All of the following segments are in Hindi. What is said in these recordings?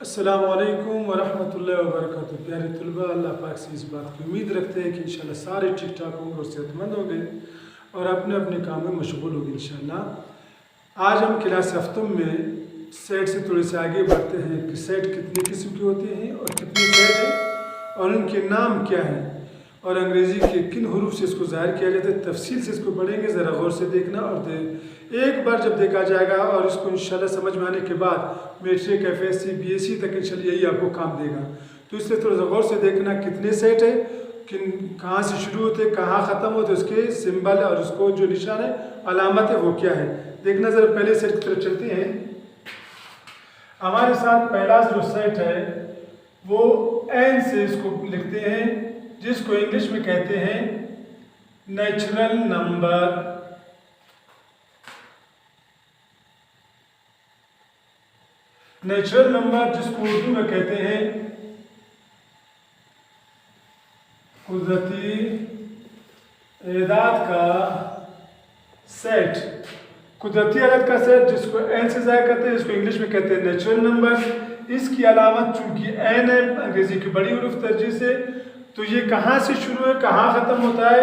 अस्सलामुअलैकुम वरहमतुल्लाहि वबरकातुहू। प्यारे तलबा, अल्लाह पाक से इस बात की उम्मीद रखते हैं कि इंशाल्लाह सारे ठीक ठाक होंगे और सेहतमंद होंगे और अपने अपने काम में मशगूल होंगे इंशाल्लाह। आज हम क्लास हफ्तों में सेट से थोड़े से आगे बढ़ते हैं कि सेट कितने किस्म के होते हैं और कितने सेट हैं और उनके नाम क्या हैं और अंग्रेज़ी के किन हरूफ से इसको ज़ाहिर किया जाता है। तफसील से इसको पढ़ेंगे, ज़रा गौर से देखना और एक बार जब देखा जाएगा और इसको इंशाल्लाह समझ में आने के बाद मैट्रिक, एफएससी, बीएससी तक इंशाल्लाह यही आपको काम देगा। तो इसलिए थोड़ा सा गौर से देखना कितने सेट है, किन कहाँ से शुरू होते, कहाँ ख़त्म होते, उसके सिंबल और उसको जो निशान है, अलामत है, वो क्या है। देखना ज़रा पहले सेट की तरफ चलते हैं। हमारे साथ पहला जो सेट है वो एन से इसको लिखते हैं, जिसको इंग्लिश में कहते हैं नेचुरल नंबर। नेचुरल नंबर जिसको उर्दू में कहते हैं कुदरती एदाद का सेट। कुदरती आदत का सेट जिसको एन से ज़ाहिर करते हैं, इसको इंग्लिश में कहते हैं नेचुरल नंबर। इसकी अलामत चूंकि एन है अंग्रेजी की बड़ी हरूफ तरजीह से, तो ये कहाँ से शुरू है, कहाँ ख़त्म होता है।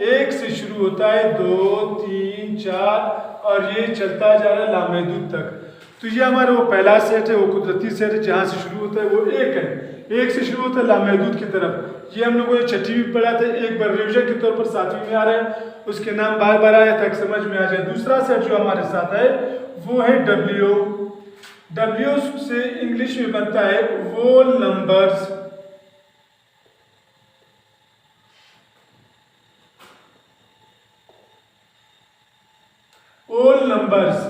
एक से शुरू होता है, 2, 3, 4 और ये चलता जा रहा है लामहदूद तक। तो ये हमारा वो पहला सेट है, वो कुदरती सेट है जहाँ से शुरू होता है वो एक है, एक से शुरू होता है लामहदूद की तरफ। ये हम लोगों ने छठी में पढ़ा था, एक बार रिविजन के तौर पर 7वीं में आ रहा है, उसके नाम बार बार आया ताकि समझ में आ जाए। दूसरा सेट जो हमारे साथ है वो है डब्ल्यू। डब्ल्यू से इंग्लिश में बनता है whole numbers. Whole numbers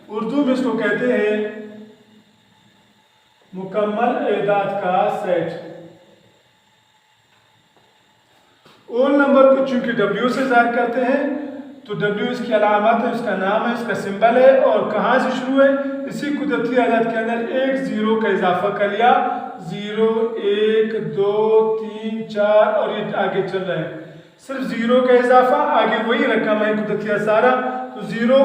Urdu में इसको कहते हैं मुकम्मल एदाद का सेट। होल नंबर को चूंकि डब्ल्यू से ज़ाहिर करते हैं, तो डब्ल्यू इसकी अलामत है, उसका नाम है, इसका सिंबल है और कहाँ से शुरू है। इसी कुदरती आदत के अंदर एक ज़ीरो का इजाफा कर लिया, 0, 1, 2, 3, 4 और ये आगे चल रहा है। सिर्फ ज़ीरो का इजाफा, आगे वही रकम है कुदरती सारा। तो ज़ीरो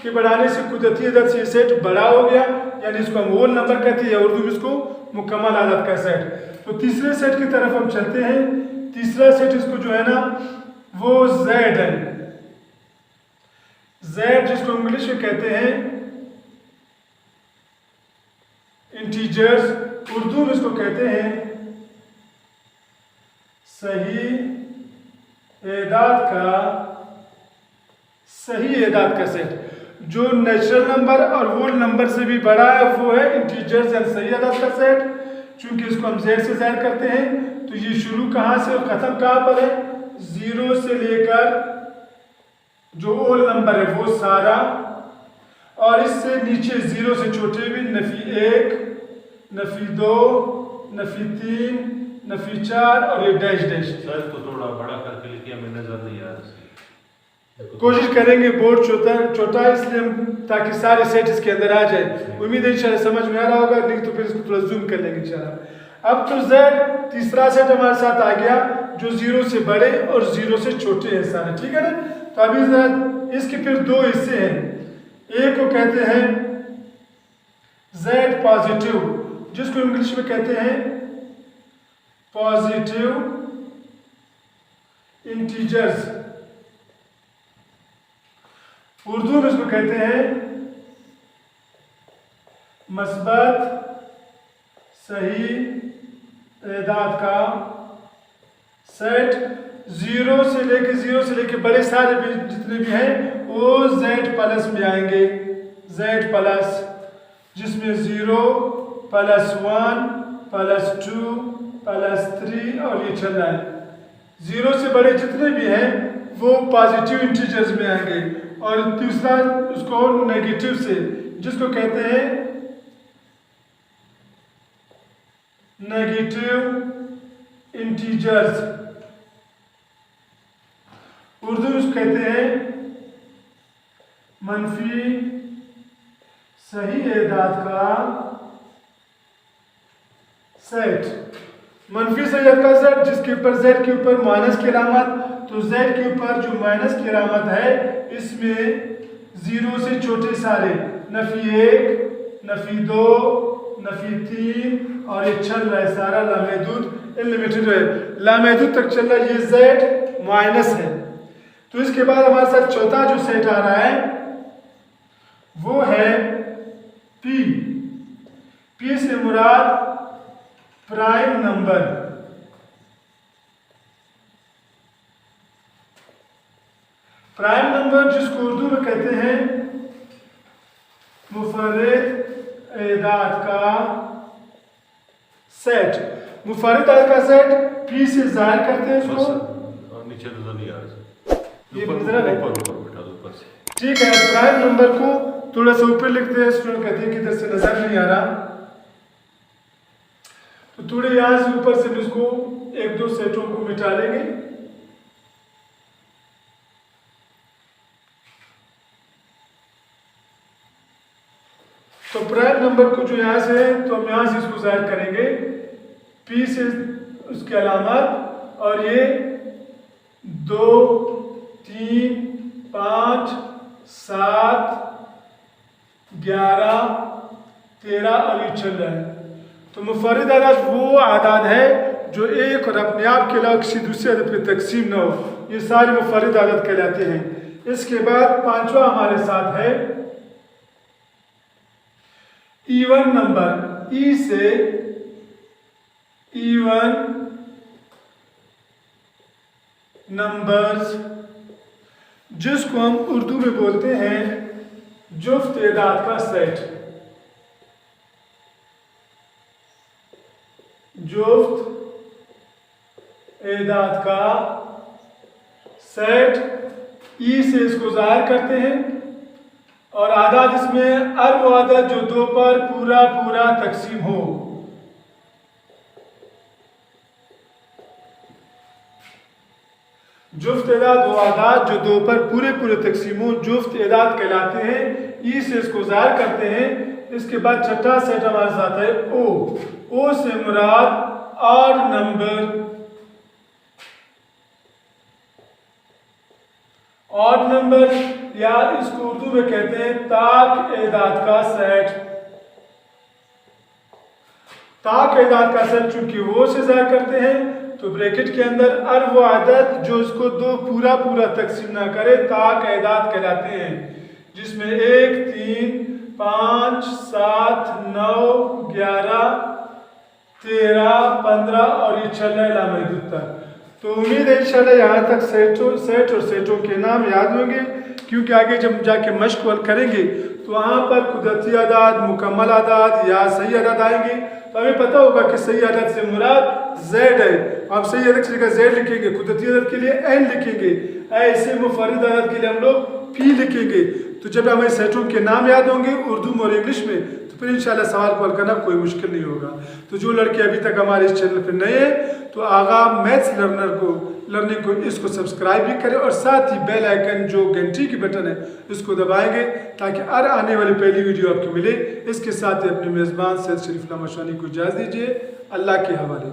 के बढ़ाने से कुदरती आदत से सेट बड़ा हो गया, यानी इसको हम होल नंबर कहते हैं, उर्दू में इसको मुकम्मल आदत का सेट। तो तीसरे सेट की तरफ हम चलते हैं। तीसरा सेट इसको जो है ना वो जेड है। जेड जिसको इंग्लिश में कहते हैं इंटीजर्स, उर्दू में इसको कहते हैं सही एदाद का सेट। जो नेचुरल नंबर और होल नंबर से भी बड़ा है वो है इंटीजर्स यानी सही एदाद का सेट। चूंकि इसको हम जेड से ज़ाहिर करते हैं, तो ये शुरू कहाँ से और ख़त्म कहाँ पर है, 0 से लेकर जो होल नंबर है वो सारा, और इससे नीचे 0 से छोटे भी, नफी 1, नफी 2, नफी 3, नफी 4 और ये डैश डैश। सर तो थोड़ा बड़ा करके लिखिए, हमें नजर नहीं आ रहा। कोशिश करेंगे बोर्ड छोटा इसलिए हम, ताकि सारे सेट इसके अंदर आ जाए। उम्मीद है इंशाल्लाह समझ में आ रहा होगा, नहीं तो फिर इसको थोड़ा जूम कर लेंगे इंशाल्लाह। अब तो जेड तीसरा सेट हमारे साथ आ गया, जो 0 से बड़े और 0 से छोटे हैं सारे, ठीक है ना। तो अभी इसके फिर दो हिस्से हैं। एक को कहते हैं जेड पॉजिटिव, जिसको इंग्लिश में कहते हैं पॉजिटिव इंटीजर्स, उर्दू में इसको कहते हैं मस्बत सही एदाद का सेट। 0 से लेके बड़े सारे भी जितने भी हैं वो जेड प्लस में आएंगे। जेड प्लस जिसमें 0 + 1 + 2 + 3 और ये चल रहा है। 0 से बड़े जितने भी हैं वो पॉजिटिव इंटीजर्स में आएंगे। और तीसरा उसको नेगेटिव से, जिसको कहते हैं नेगेटिव इंटीजर्स, उर्दू में उसको कहते हैं मनफी सही एदाद का सेट। मनफी सही एदाद का सेट जिसके ऊपर जेड के ऊपर माइनस की अलामत, तो जेड के ऊपर जो माइनस की अलामत है इसमें 0 से छोटे सारे, नफी 1, नफी 2, नफी 3 और ये चल रहा है सारा लामहदूद इनलिमिटेड है, लामहदूद तक चल रहा है। ये z माइनस है। तो इसके बाद हमारे साथ चौथा जो सेट आ रहा है वो है p। p से मुराद प्राइम नंबर। प्राइम नंबर जिसको उर्दू में कहते हैं मुफर्रिद एदाद का सेट। मुफर्रिद एदाद का सेट p से जाहिर करते हैं इसको। नीचे नजर नहीं आ रहा, ये नजर है ऊपर बैठा दो ऊपर से। ठीक है, प्राइम नंबर को थोड़ा सा ऊपर लिखते हैं। स्टूडेंट कहते हैं कि इधर से नजर नहीं आ रहा, तो थोड़े यहां से ऊपर से इसको एक दो सेटों को मिटा लेंगे। तो प्राइम नंबर को जो यहां से है तो हम यहां से इसको जाहिर करेंगे p से उसकी अलामत, और ये 2 3 5 7 11 13 और ये चल रहा है। तो मुफर्रिद आदाद वो आदाद है जो एक और अपने आप के अलावा किसी दूसरे आदत पे तकसीम ना हो, ये सारे मुफर्रिद आदाद कहलाते हैं। इसके बाद पांचवा हमारे साथ है इवन नंबर। ई से इवन नंबर्स, जिसको हम उर्दू में बोलते हैं जुफ्त एदाद का सेट। जुफ्त एदाद का सेट, ई से इसको जाहिर करते हैं, और आदाद इसमें वो आदद जो 2 पर पूरा पूरा तकसीम हो। जुफ्त एदाद वो आदाद जो 2 पर पूरे पूरे तकसीम हो, जुफ्त एदाद कहलाते हैं। ई से इसको जाहिर करते हैं। इसके बाद छठा सेट हमारे साथ है ओ। ओ से मुराद ऑड नंबर। ऑड नंबर या इसको उर्दू में कहते हैं ताक एदाद का सेट। ताक एदाद का सेट चूंकि वो से जाहिर करते हैं तो ब्रैकेट के अंदर वो आदत जो इसको 2 पूरा पूरा तकसीम ना करे ताक एदाद कहलाते हैं, जिसमें 1 3 5 7 9 11 13 15 और ये चल रहा है लामहदूद तक। तो उम्मीद है इंशाल्लाह यहाँ तक सेट और सेटों के नाम याद होंगे, क्योंकि आगे जब जाके मश्क करेंगे तो वहाँ पर कुदरती आदाद, मुकम्मल आदाद या सही आदाद आएंगे, तो हमें पता होगा कि सही आदाद से मुराद z है। आप सही आदाद की जगह z लिखेंगे, कुदरती आदाद के लिए n लिखेंगे, ऐसे मुफर्रिद आदाद के लिए हम लोग p लिखेंगे। तो जब हमें सेटों के नाम याद होंगे उर्दू में और इंग्लिश में, तो फिर इंशाल्लाह सवाल को हल करना कोई मुश्किल नहीं होगा। तो जो लड़के अभी तक हमारे इस चैनल पर नए हैं तो आगा मैथ्स लर्निंग को इसको सब्सक्राइब भी करें, और साथ ही बेल आइकन जो घंटी की बटन है इसको दबाएंगे ताकि हर आने वाली पहली वीडियो आपको मिले। इसके साथ ही अपने मेज़बान सैयद शरीफ लामा शानी को इजाज़त दीजिए। अल्लाह के हवाले।